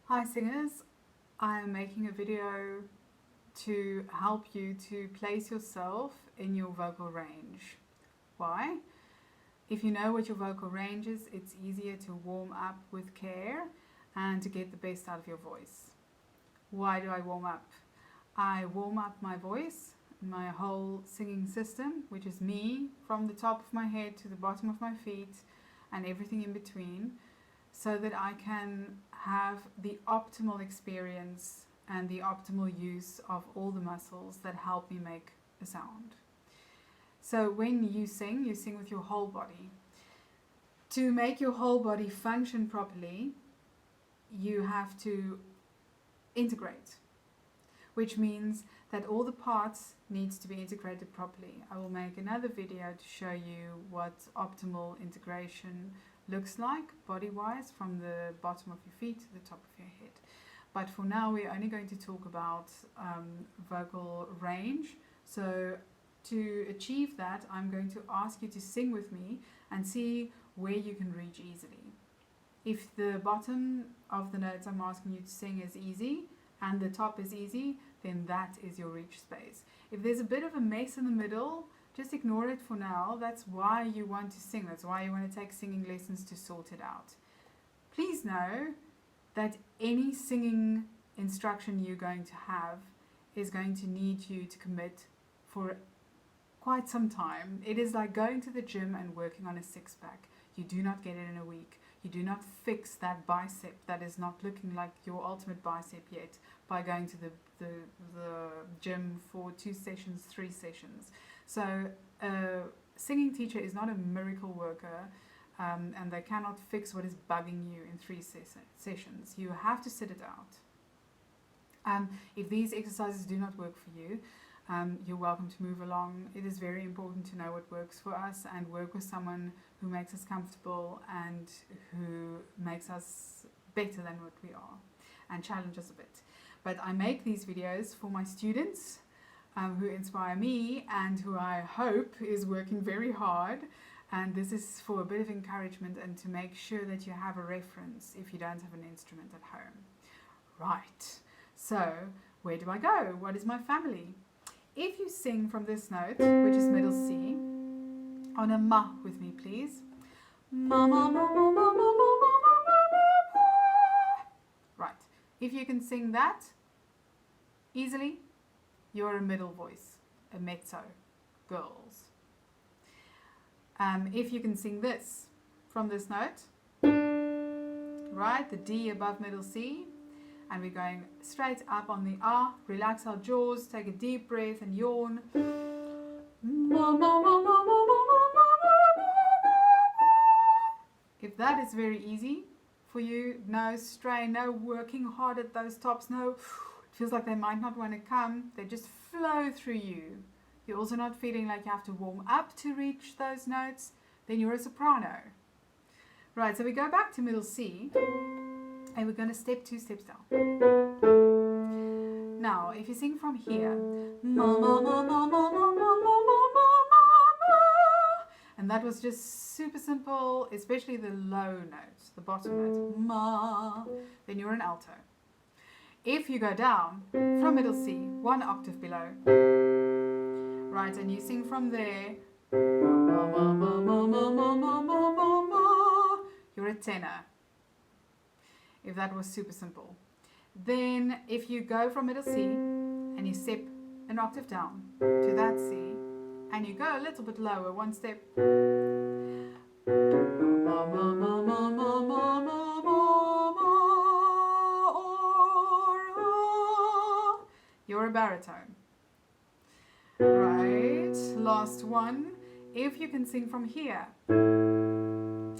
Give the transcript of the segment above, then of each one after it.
Hi singers, I am making a video to help you to place yourself in your vocal range. Why? If you know what your vocal range is, it's easier to warm up with care and to get the best out of your voice. Why do I warm up? I warm up my voice, my whole singing system, which is me from the top of my head to the bottom of my feet and everything in between, so that I can have the optimal experience and the optimal use of all the muscles that help me make a sound. So when you sing with your whole body. To make your whole body function properly, you have to integrate, which means that all the parts needs to be integrated properly. I will make another video to show you what optimal integration looks like body-wise, from the bottom of your feet to the top of your head. But for now we're only going to talk about vocal range. So to achieve that, I'm going to ask you to sing with me and see where you can reach easily. If the bottom of the notes I'm asking you to sing is easy and the top is easy, then that is your reach space. If there's a bit of a mess in the middle, just ignore it for now. That's why you want to sing. That's why you want to take singing lessons, to sort it out. Please know that any singing instruction you're going to have is going to need you to commit for quite some time. It is like going to the gym and working on a six-pack. You do not get it in a week. You do not fix that bicep that is not looking like your ultimate bicep yet by going to the gym for 2 sessions, 3 sessions. So a singing teacher is not a miracle worker, and they cannot fix what is bugging you in 3 sessions. You have to sit it out. If these exercises do not work for you, you're welcome to move along. It is very important to know what works for us and work with someone who makes us comfortable and who makes us better than what we are and challenge us a bit. But I make these videos for my students who inspire me and who I hope is working very hard. And this is for a bit of encouragement and to make sure that you have a reference if you don't have an instrument at home. Right, so where do I go? What is my family? If you sing from this note, which is middle C, on a ma with me, please. Ma, ma, ma, ma, ma, ma, ma, ma, ma. Right. If you can sing that easily, you're a middle voice, a mezzo, girls. If you can sing this from this note, right, the D above middle C, and we're going straight up on the A, relax our jaws, take a deep breath and yawn. If that is very easy for you, no strain, no working hard at those tops, no, it feels like they might not want to come, they just flow through you. You're also not feeling like you have to warm up to reach those notes, then you're a soprano. Right, so we go back to middle C, and we're going to step 2 steps down. Now, if you sing from here, ma, ma, ma, ma, ma, ma, ma, ma, ma, ma, and that was just super simple, especially the low notes, the bottom note, ma, then you're an alto. If you go down from middle C, 1 octave below, right, and you sing from there, ma, ma, ma, ma, ma, ma, ma, ma, ma, ma, you're a tenor. If that was super simple. Then if you go from middle C and you step an octave down to that C and you go a little bit lower, 1 step, you're a baritone. Right, last one. If you can sing from here,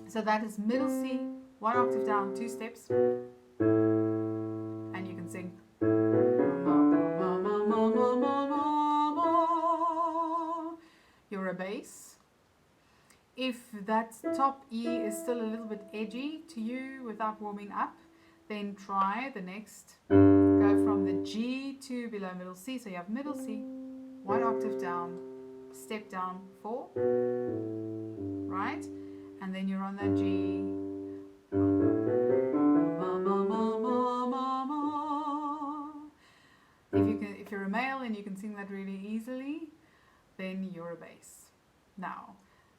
so that is middle C, 1 octave down, 2 steps, and you can sing. You're a bass. If that top E is still a little bit edgy to you without warming up, then try the next. Go from the G to below middle C, so you have middle C, 1 octave down, step down, 4, right? And then you're on that G, ma, ma, ma, ma, ma, then you're a bass. Now,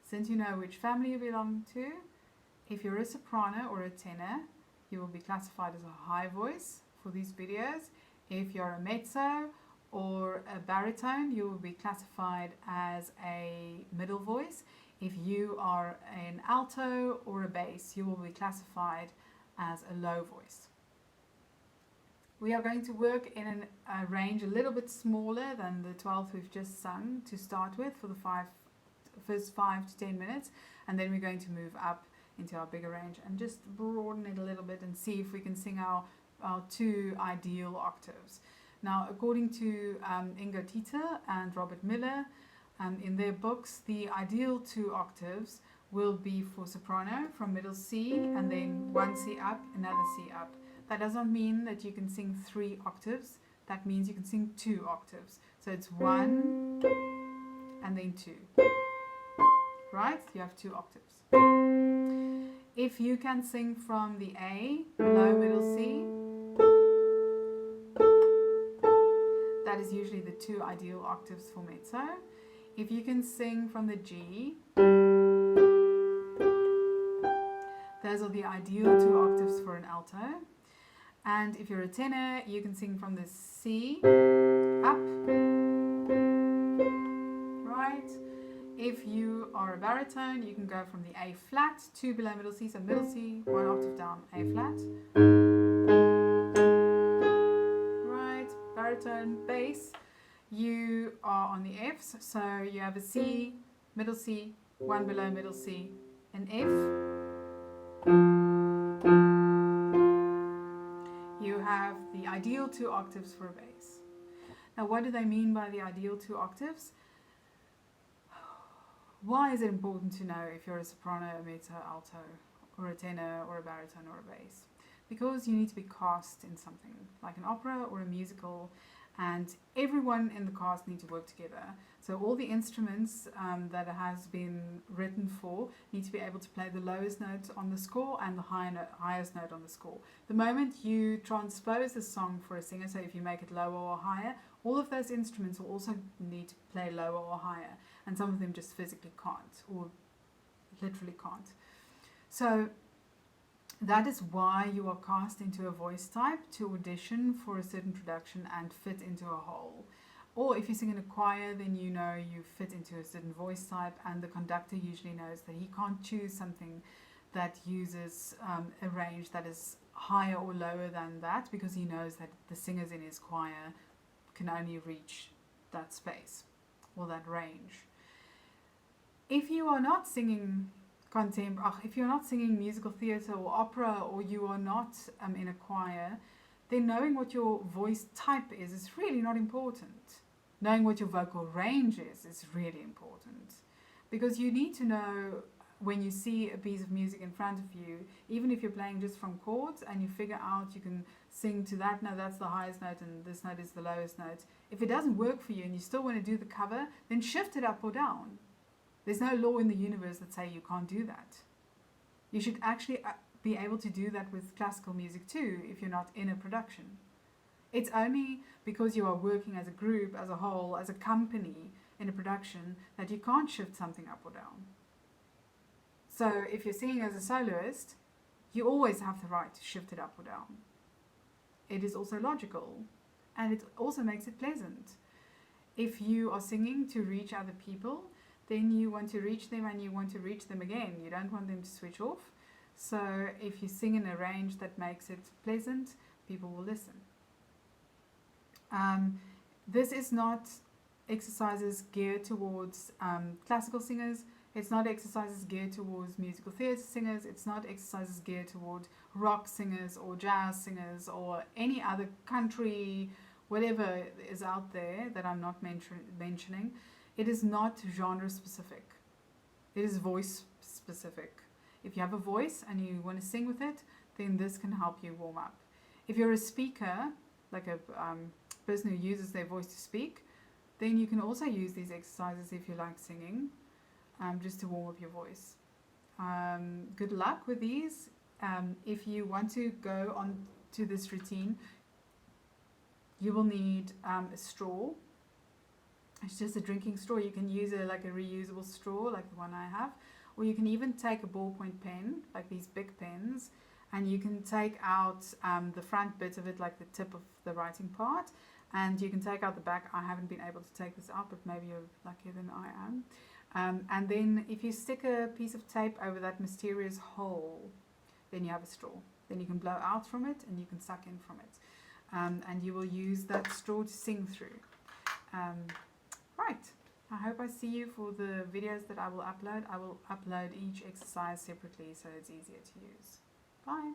since you know which family you belong to, if you're a soprano or a tenor, you will be classified as a high voice for these videos. If you're a mezzo or a baritone, you will be classified as a middle voice. If you are an alto or a bass, you will be classified as a low voice. We are going to work in a range a little bit smaller than the 12 we've just sung to start with for the first 5 to 10 minutes, and then we're going to move up into our bigger range and just broaden it a little bit and see if we can sing our 2 ideal octaves. Now, according to Ingo Tieter and Robert Miller, in their books, the ideal 2 octaves will be for soprano from middle C and then 1 C up, another C up. That does not mean that you can sing 3 octaves. That means you can sing 2 octaves. So it's 1 and then 2. Right? You have 2 octaves. If you can sing from the A, low, middle C, that is usually the 2 ideal octaves for mezzo. If you can sing from the G, those are the ideal 2 octaves for an alto. And if you're a tenor, you can sing from the C up, right? If you are a baritone, you can go from the A flat to below middle C, so middle C, 1 octave down, A flat. Right, baritone, bass, you are on the Fs, so you have a C, middle C, 1 below middle C, an F. You have the ideal 2 octaves for a bass. Now, what do they mean by the ideal 2 octaves? Why is it important to know if you're a soprano, a mezzo, alto, or a tenor, or a baritone, or a bass? Because you need to be cast in something, like an opera or a musical, and everyone in the cast need to work together. So all the instruments that has been written for need to be able to play the lowest note on the score and the highest note on the score. The moment you transpose the song for a singer, so if you make it lower or higher, all of those instruments will also need to play lower or higher, and some of them just physically can't, or literally can't. So that is why you are cast into a voice type to audition for a certain production and fit into a whole. Or if you sing in a choir, then you know you fit into a certain voice type, and the conductor usually knows that he can't choose something that uses a range that is higher or lower than that, because he knows that the singers in his choir can only reach that space or that range. If you are not singing if you're not singing musical theatre or opera, or you are not in a choir, then knowing what your voice type is really not important. Knowing what your vocal range is really important, because you need to know when you see a piece of music in front of you, even if you're playing just from chords and you figure out you can sing to that note, that's the highest note, and this note is the lowest note. If it doesn't work for you and you still want to do the cover, then shift it up or down. There's no law in the universe that say you can't do that. You should actually be able to do that with classical music too, if you're not in a production. It's only because you are working as a group, as a whole, as a company in a production, that you can't shift something up or down. So if you're singing as a soloist, you always have the right to shift it up or down. It is also logical, and it also makes it pleasant. If you are singing to reach other people, then you want to reach them and you want to reach them again. You don't want them to switch off. So if you sing in a range that makes it pleasant, people will listen. This is not exercises geared towards classical singers. It's not exercises geared towards musical theatre singers. It's not exercises geared toward rock singers or jazz singers or any other country, whatever is out there that I'm not mentioning. It is not genre specific. It is voice specific. If you have a voice and you want to sing with it, then this can help you warm up. If you're a speaker, like a person who uses their voice to speak, then you can also use these exercises if you like singing, just to warm up your voice. Good luck with these. If you want to go on to this routine, you will need a straw, It's just a drinking straw. You can use like a reusable straw like the one I have, or you can even take a ballpoint pen, like these big pens, and you can take out the front bit of it, like the tip of the writing part, and you can take out the back. I haven't been able to take this out, but maybe you're luckier than I am. And then if you stick a piece of tape over that mysterious hole, then you have a straw. Then you can blow out from it and you can suck in from it. And you will use that straw to sing through. Right. I hope I see you for the videos that I will upload. I will upload each exercise separately so it's easier to use. Bye.